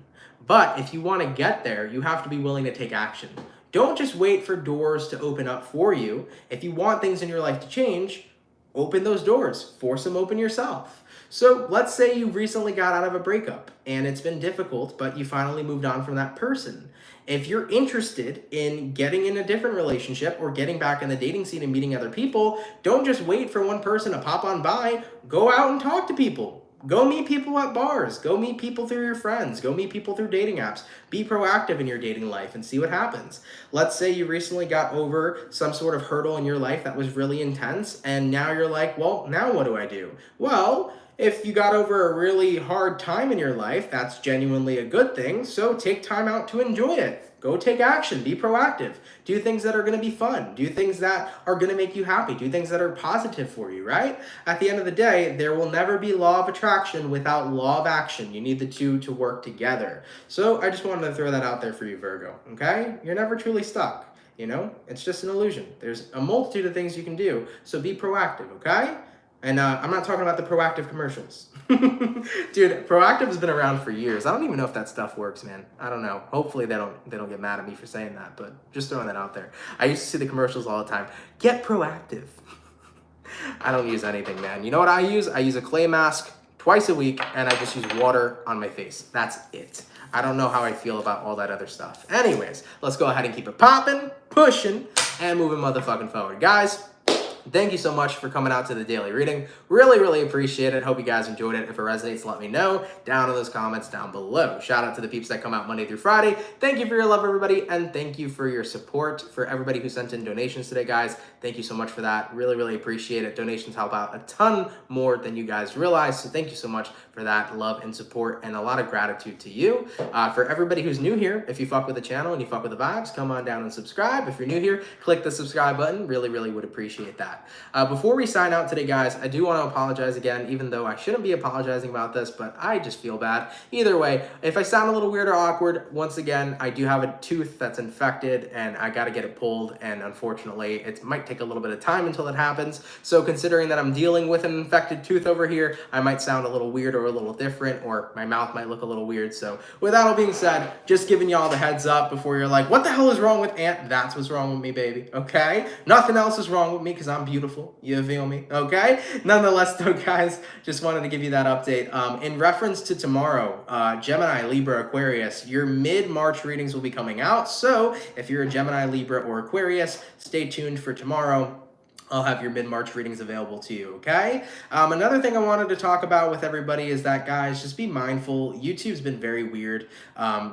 But if you want to get there, you have to be willing to take action. Don't just wait for doors to open up for you. If you want things in your life to change, open those doors. Force them open yourself. So let's say you recently got out of a breakup and it's been difficult, but you finally moved on from that person. If you're interested in getting in a different relationship or getting back in the dating scene and meeting other people, don't just wait for one person to pop on by. Go out and talk to people. Go meet people at bars. Go meet people through your friends. Go meet people through dating apps. Be proactive in your dating life and see what happens. Let's say you recently got over some sort of hurdle in your life that was really intense, and now you're like, well, now what do I do? Well, if you got over a really hard time in your life, that's genuinely a good thing. So take time out to enjoy it. Go take action. Be proactive. Do things that are going to be fun. Do things that are going to make you happy. Do things that are positive for you, right? At the end of the day, there will never be law of attraction without law of action. You need the two to work together. So I just wanted to throw that out there for you, Virgo, okay? You're never truly stuck, you know? It's just an illusion. There's a multitude of things you can do, so be proactive, okay? And I'm not talking about the Proactive commercials. Dude, Proactive has been around for years. I don't even know if that stuff works, man. I don't know. Hopefully they don't get mad at me for saying that, but just throwing that out there. I used to see the commercials all the time. Get proactive. I don't use anything, man. You know what I use? I use a clay mask twice a week, and I just use water on my face. That's it. I don't know how I feel about all that other stuff. Anyways, let's go ahead and keep it popping, pushing, and moving motherfucking forward. Guys, thank you so much for coming out to the daily reading. Really appreciate it. Hope you guys enjoyed it. If it resonates, let me know down in those comments down below. Shout out to the peeps that come out Monday through Friday. Thank you for your love, everybody, and thank you for your support. For everybody who sent in donations today, guys, thank you so much for that. Really appreciate it. Donations help out a ton more than you guys realize, so thank you so much for that love and support, and a lot of gratitude to you. For everybody who's new here, if you fuck with the channel and you fuck with the vibes, come on down and subscribe. If you're new here, click the subscribe button. Really would appreciate that. Before we sign out today, guys, I do want to apologize again, even though I shouldn't be apologizing about this, but I just feel bad. Either way, if I sound a little weird or awkward, once again, I do have a tooth that's infected and I got to get it pulled, and unfortunately, it might take a little bit of time until it happens. So considering that I'm dealing with an infected tooth over here, I might sound a little weird or a little different, or my mouth might look a little weird. So with that all being said, just giving y'all the heads up before you're like, what the hell is wrong with Aunt? That's what's wrong with me, baby, okay? Nothing else is wrong with me because I'm beautiful. You feel me? Okay? Nonetheless, though, guys, just wanted to give you that update. In reference to tomorrow, Gemini, Libra, Aquarius, your mid-March readings will be coming out. So if you're a Gemini, Libra, or Aquarius, stay tuned for tomorrow. I'll have your mid-March readings available to you, okay? Another thing I wanted to talk about with everybody is that, guys, just be mindful. YouTube's been very weird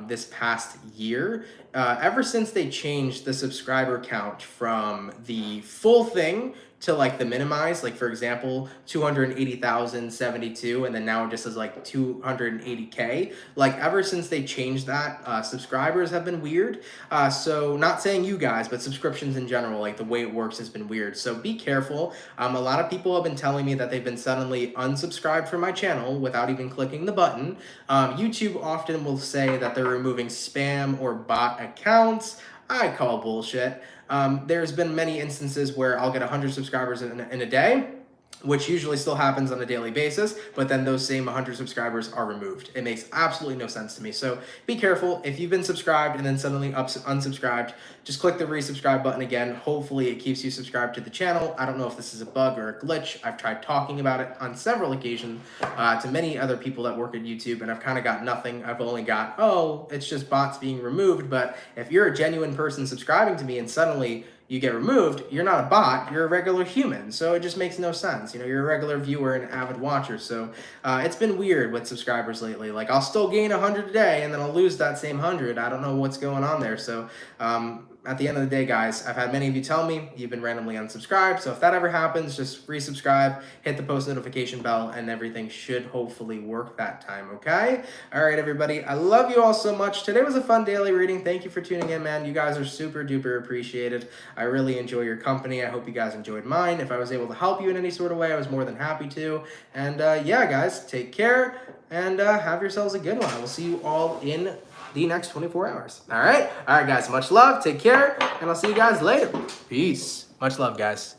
this past year. Ever since they changed the subscriber count from the full thing to like the minimize, like for example 280,072, and then now it just says like 280K. Like ever since they changed that, subscribers have been weird. So not saying you guys, but subscriptions in general, like the way it works has been weird. So be careful. A lot of people have been telling me that they've been suddenly unsubscribed from my channel without even clicking the button. YouTube often will say that they're removing spam or bot accounts. I call bullshit. There's been many instances where I'll get 100 subscribers in a day, which usually still happens on a daily basis, but then those same 100 subscribers are removed. It makes absolutely no sense to me. So be careful. If you've been subscribed and then suddenly unsubscribed, just click the resubscribe button again. Hopefully it keeps you subscribed to the channel. I don't know if this is a bug or a glitch. I've tried talking about it on several occasions to many other people that work at YouTube, and I've kind of got nothing. I've only got, oh, it's just bots being removed. But if you're a genuine person subscribing to me and suddenly you get removed, you're not a bot, you're a regular human. So it just makes no sense. You know, you're a regular viewer and avid watcher. So it's been weird with subscribers lately. Like I'll still gain 100 a day and then I'll lose that same 100. I don't know what's going on there. So at the end of the day, guys, I've had many of you tell me you've been randomly unsubscribed. So if that ever happens, just resubscribe, hit the post notification bell, and everything should hopefully work that time, okay? All right, everybody, I love you all so much. Today was a fun daily reading. Thank you for tuning in, man. You guys are super duper appreciated. I really enjoy your company. I hope you guys enjoyed mine. If I was able to help you in any sort of way, I was more than happy to. And yeah, guys, take care and have yourselves a good one. I will see you all in the next 24 hours. All right, guys, much love, take care, and I'll see you guys later. Peace. Much love, guys.